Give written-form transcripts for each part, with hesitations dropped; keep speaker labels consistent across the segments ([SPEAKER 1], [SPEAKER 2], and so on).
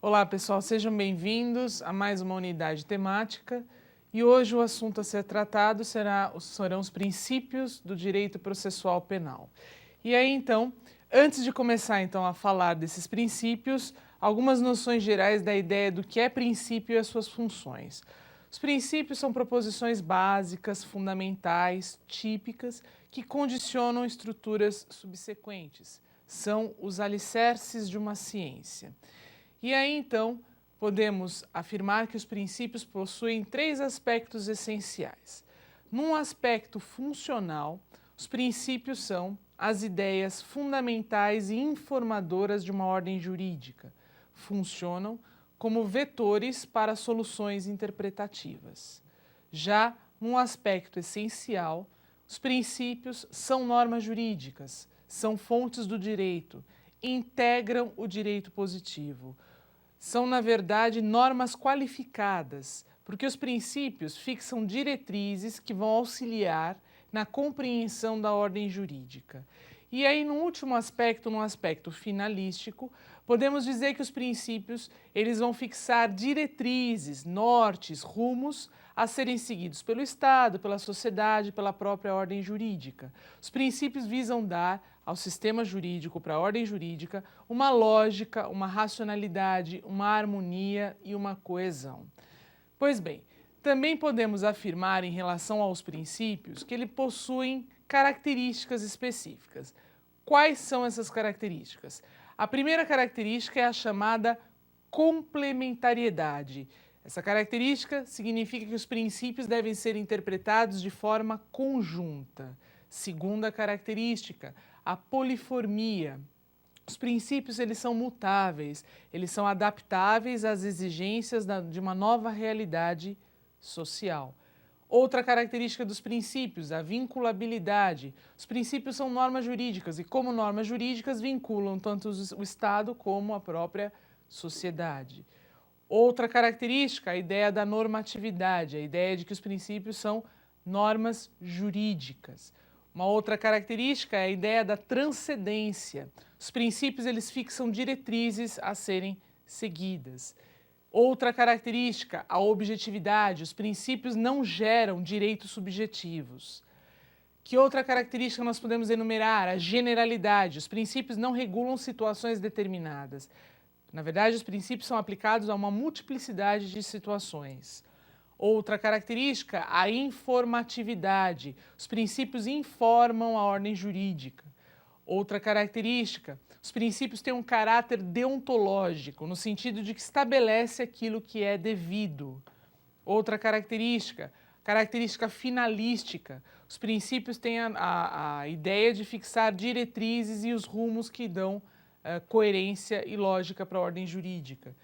[SPEAKER 1] Olá pessoal, sejam bem-vindos a mais uma unidade temática e hoje o assunto a ser tratado serão os princípios do direito processual penal. E aí então, antes de começar então a falar desses princípios, algumas noções gerais da ideia do que é princípio e as suas funções. Os princípios são proposições básicas, fundamentais, típicas, que condicionam estruturas subsequentes. São os alicerces de uma ciência. E aí, então, podemos afirmar que os princípios possuem três aspectos essenciais. Num aspecto funcional, os princípios são as ideias fundamentais e informadoras de uma ordem jurídica. Funcionam como vetores para soluções interpretativas. Já num aspecto essencial, os princípios são normas jurídicas, são fontes do direito, integram o direito positivo. São, na verdade, normas qualificadas, porque os princípios fixam diretrizes que vão auxiliar na compreensão da ordem jurídica. E aí, no último aspecto, no aspecto finalístico, podemos dizer que os princípios eles vão fixar diretrizes, nortes, rumos a serem seguidos pelo Estado, pela sociedade, pela própria ordem jurídica. Os princípios visam dar ao sistema jurídico, para a ordem jurídica, uma lógica, uma racionalidade, uma harmonia e uma coesão. Pois bem, também podemos afirmar em relação aos princípios que eles possuem características específicas. Quais são essas características? A primeira característica é a chamada complementariedade. Essa característica significa que os princípios devem ser interpretados de forma conjunta. Segunda característica, a poliformia. Os princípios eles são mutáveis, eles são adaptáveis às exigências de uma nova realidade social. Outra característica dos princípios, a vinculabilidade. Os princípios são normas jurídicas e, como normas jurídicas, vinculam tanto o Estado como a própria sociedade. Outra característica, a ideia da normatividade, a ideia de que os princípios são normas jurídicas. Uma outra característica é a ideia da transcendência. Os princípios eles fixam diretrizes a serem seguidas. Outra característica, a objetividade. Os princípios não geram direitos subjetivos. Que outra característica nós podemos enumerar? A generalidade. Os princípios não regulam situações determinadas. Na verdade, os princípios são aplicados a uma multiplicidade de situações. Outra característica, a informatividade. Os princípios informam a ordem jurídica. Outra característica, os princípios têm um caráter deontológico, no sentido de que estabelece aquilo que é devido. Outra característica finalística. Os princípios têm a ideia de fixar diretrizes e os rumos que dão coerência e lógica para a ordem jurídica.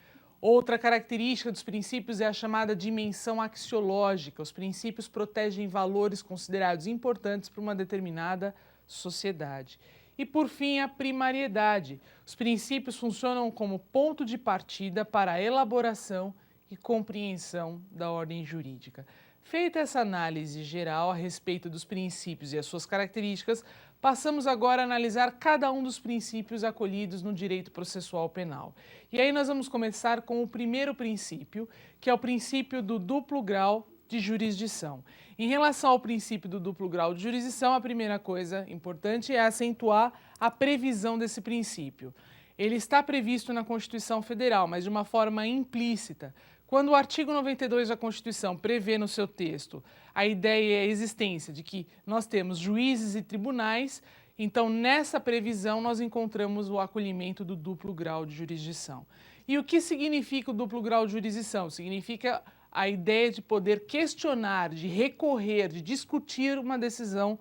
[SPEAKER 1] Outra característica dos princípios é a chamada dimensão axiológica. Os princípios protegem valores considerados importantes para uma determinada sociedade. E, por fim, a primariedade. Os princípios funcionam como ponto de partida para a elaboração e compreensão da ordem jurídica. Feita essa análise geral a respeito dos princípios e as suas características, passamos agora a analisar cada um dos princípios acolhidos no direito processual penal. E aí nós vamos começar com o primeiro princípio, que é o princípio do duplo grau de jurisdição. Em relação ao princípio do duplo grau de jurisdição, a primeira coisa importante é acentuar a previsão desse princípio. Ele está previsto na Constituição Federal, mas de uma forma implícita. Quando o artigo 92 da Constituição prevê no seu texto a ideia e a existência de que nós temos juízes e tribunais, então nessa previsão nós encontramos o acolhimento do duplo grau de jurisdição. E o que significa o duplo grau de jurisdição? Significa a ideia de poder questionar, de recorrer, de discutir uma decisão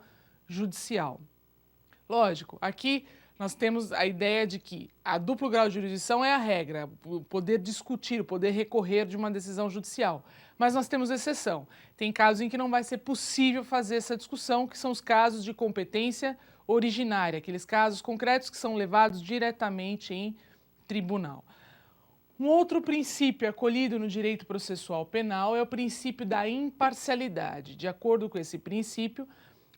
[SPEAKER 1] judicial. Lógico, aqui nós temos a ideia de que a duplo grau de jurisdição é a regra, o poder discutir, o poder recorrer de uma decisão judicial. Mas nós temos exceção. Tem casos em que não vai ser possível fazer essa discussão, que são os casos de competência originária, aqueles casos concretos que são levados diretamente em tribunal. Um outro princípio acolhido no direito processual penal é o princípio da imparcialidade. De acordo com esse princípio,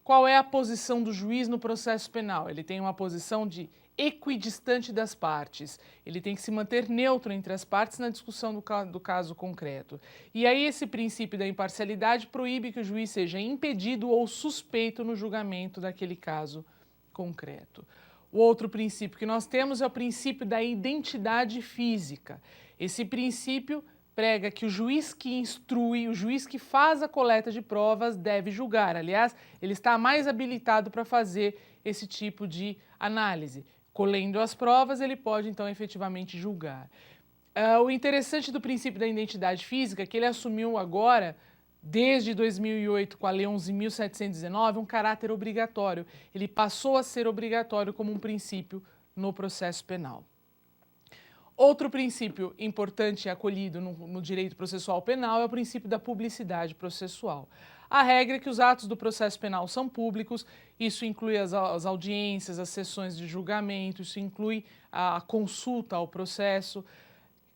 [SPEAKER 1] qual é a posição do juiz no processo penal? Ele tem uma posição de equidistante das partes. Ele tem que se manter neutro entre as partes na discussão do caso concreto. E aí esse princípio da imparcialidade proíbe que o juiz seja impedido ou suspeito no julgamento daquele caso concreto. O outro princípio que nós temos é o princípio da identidade física. Esse princípio prega que o juiz que instrui, o juiz que faz a coleta de provas deve julgar. Aliás, ele está mais habilitado para fazer esse tipo de análise. Colhendo as provas, ele pode, então, efetivamente julgar. O interessante do princípio da identidade física é que ele assumiu agora, desde 2008, com a Lei 11.719, um caráter obrigatório. Ele passou a ser obrigatório como um princípio no processo penal. Outro princípio importante e acolhido no direito processual penal é o princípio da publicidade processual. A regra é que os atos do processo penal são públicos, isso inclui as audiências, as sessões de julgamento, isso inclui a consulta ao processo.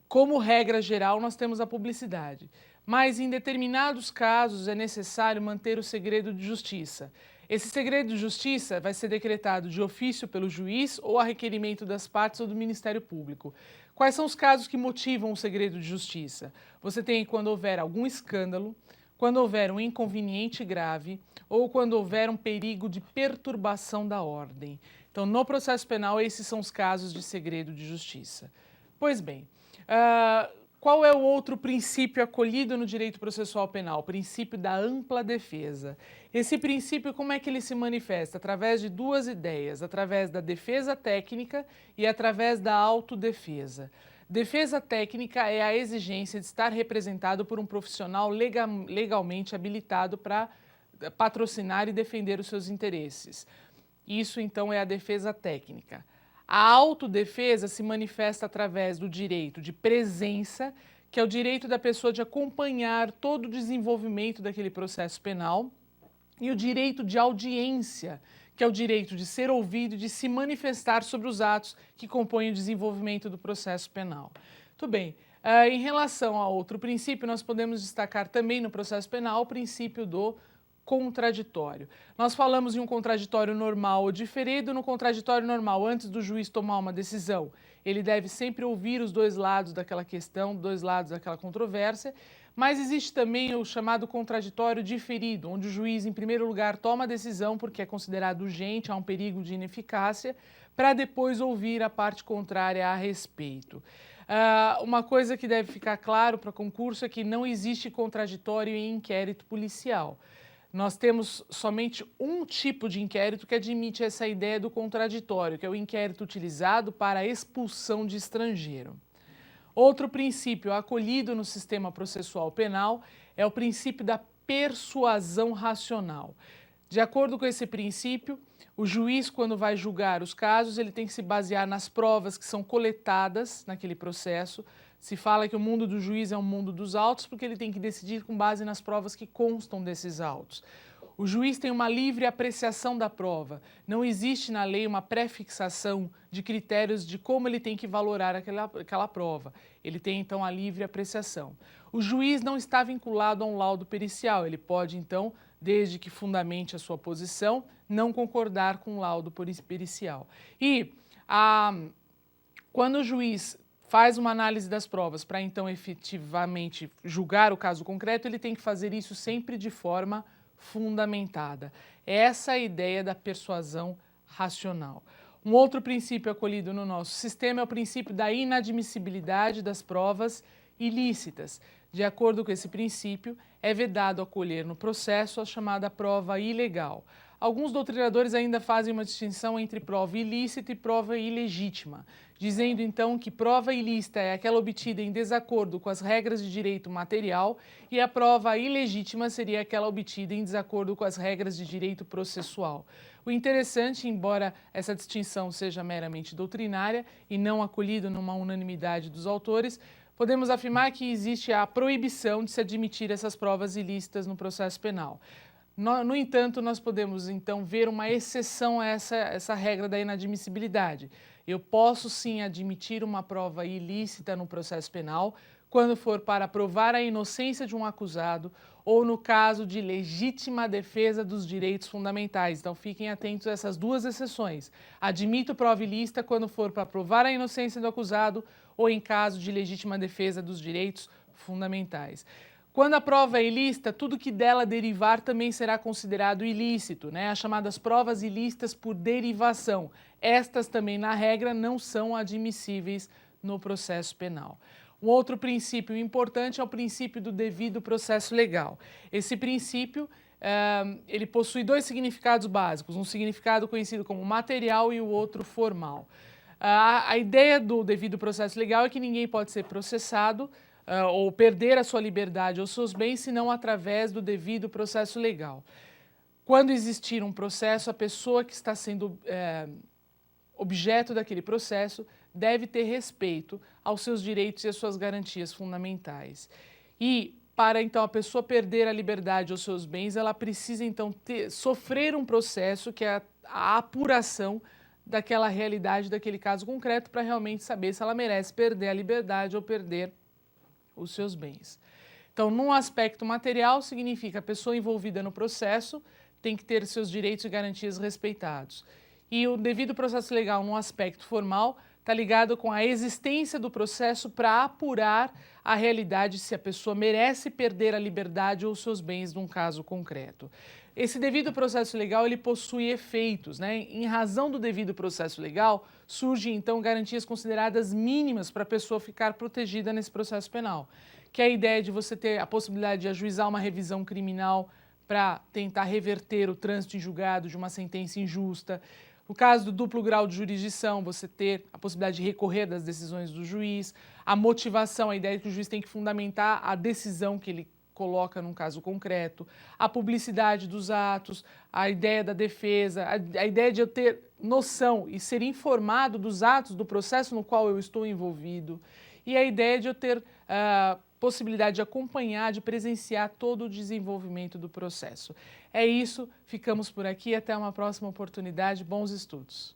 [SPEAKER 1] Como regra geral, nós temos a publicidade, mas em determinados casos é necessário manter o segredo de justiça. Esse segredo de justiça vai ser decretado de ofício pelo juiz ou a requerimento das partes ou do Ministério Público. Quais são os casos que motivam o segredo de justiça? Você tem quando houver algum escândalo, quando houver um inconveniente grave ou quando houver um perigo de perturbação da ordem. Então, no processo penal, esses são os casos de segredo de justiça. Pois bem, qual é o outro princípio acolhido no direito processual penal? O princípio da ampla defesa. Esse princípio, como é que ele se manifesta? Através de duas ideias, através da defesa técnica e através da autodefesa. Defesa técnica é a exigência de estar representado por um profissional legalmente habilitado para patrocinar e defender os seus interesses. Isso, então, é a defesa técnica. A autodefesa se manifesta através do direito de presença, que é o direito da pessoa de acompanhar todo o desenvolvimento daquele processo penal, e o direito de audiência, que é o direito de ser ouvido e de se manifestar sobre os atos que compõem o desenvolvimento do processo penal. Tudo bem. Em relação a outro princípio, nós podemos destacar também no processo penal o princípio do contraditório. Nós falamos em um contraditório normal ou diferido. No contraditório normal, antes do juiz tomar uma decisão, ele deve sempre ouvir os dois lados daquela questão, dois lados daquela controvérsia, mas existe também o chamado contraditório diferido, onde o juiz, em primeiro lugar, toma a decisão porque é considerado urgente, há um perigo de ineficácia, para depois ouvir a parte contrária a respeito. Uma coisa que deve ficar claro para concurso é que não existe contraditório em inquérito policial. Nós temos somente um tipo de inquérito que admite essa ideia do contraditório, que é o inquérito utilizado para a expulsão de estrangeiro. Outro princípio acolhido no sistema processual penal é o princípio da persuasão racional. De acordo com esse princípio, o juiz, quando vai julgar os casos, ele tem que se basear nas provas que são coletadas naquele processo. Se fala que o mundo do juiz é um mundo dos autos, porque ele tem que decidir com base nas provas que constam desses autos. O juiz tem uma livre apreciação da prova. Não existe na lei uma pré-fixação de critérios de como ele tem que valorar aquela prova. Ele tem, então, a livre apreciação. O juiz não está vinculado a um laudo pericial. Ele pode, então, desde que fundamente a sua posição, não concordar com o laudo pericial. E quando o juiz faz uma análise das provas para, então, efetivamente julgar o caso concreto, ele tem que fazer isso sempre de forma fundamentada. Essa é a ideia da persuasão racional. Um outro princípio acolhido no nosso sistema é o princípio da inadmissibilidade das provas ilícitas. De acordo com esse princípio, é vedado acolher no processo a chamada prova ilegal. Alguns doutrinadores ainda fazem uma distinção entre prova ilícita e prova ilegítima, dizendo então que prova ilícita é aquela obtida em desacordo com as regras de direito material e a prova ilegítima seria aquela obtida em desacordo com as regras de direito processual. O interessante, embora essa distinção seja meramente doutrinária e não acolhida numa unanimidade dos autores, podemos afirmar que existe a proibição de se admitir essas provas ilícitas no processo penal. No entanto, nós podemos, então, ver uma exceção a essa regra da inadmissibilidade. Eu posso, sim, admitir uma prova ilícita no processo penal quando for para provar a inocência de um acusado ou no caso de legítima defesa dos direitos fundamentais. Então, fiquem atentos a essas duas exceções. Admito prova ilícita quando for para provar a inocência do acusado ou em caso de legítima defesa dos direitos fundamentais. Quando a prova é ilícita, tudo que dela derivar também será considerado ilícito, né? As chamadas provas ilícitas por derivação. Estas também, na regra, não são admissíveis no processo penal. Um outro princípio importante é o princípio do devido processo legal. Esse princípio, ele possui dois significados básicos, um significado conhecido como material e o outro formal. A ideia do devido processo legal é que ninguém pode ser processado ou perder a sua liberdade ou seus bens, senão através do devido processo legal. Quando existir um processo, a pessoa que está sendo objeto daquele processo deve ter respeito aos seus direitos e às suas garantias fundamentais. E para então a pessoa perder a liberdade ou seus bens, ela precisa então sofrer um processo que é a apuração daquela realidade, daquele caso concreto, para realmente saber se ela merece perder a liberdade ou perder os seus bens. Então, num aspecto material, significa a pessoa envolvida no processo tem que ter seus direitos e garantias respeitados. E o devido processo legal, num aspecto formal, está ligado com a existência do processo para apurar a realidade se a pessoa merece perder a liberdade ou seus bens num caso concreto. Esse devido processo legal, ele possui efeitos, né? Em razão do devido processo legal, surgem então garantias consideradas mínimas para a pessoa ficar protegida nesse processo penal, que é a ideia de você ter a possibilidade de ajuizar uma revisão criminal para tentar reverter o trânsito em julgado de uma sentença injusta. No caso do duplo grau de jurisdição, você ter a possibilidade de recorrer das decisões do juiz, a motivação, a ideia de que o juiz tem que fundamentar a decisão que ele coloca num caso concreto, a publicidade dos atos, a ideia da defesa, a ideia de eu ter noção e ser informado dos atos do processo no qual eu estou envolvido, e a ideia de eu ter possibilidade de acompanhar, de presenciar todo o desenvolvimento do processo. É isso, ficamos por aqui, até uma próxima oportunidade, bons estudos.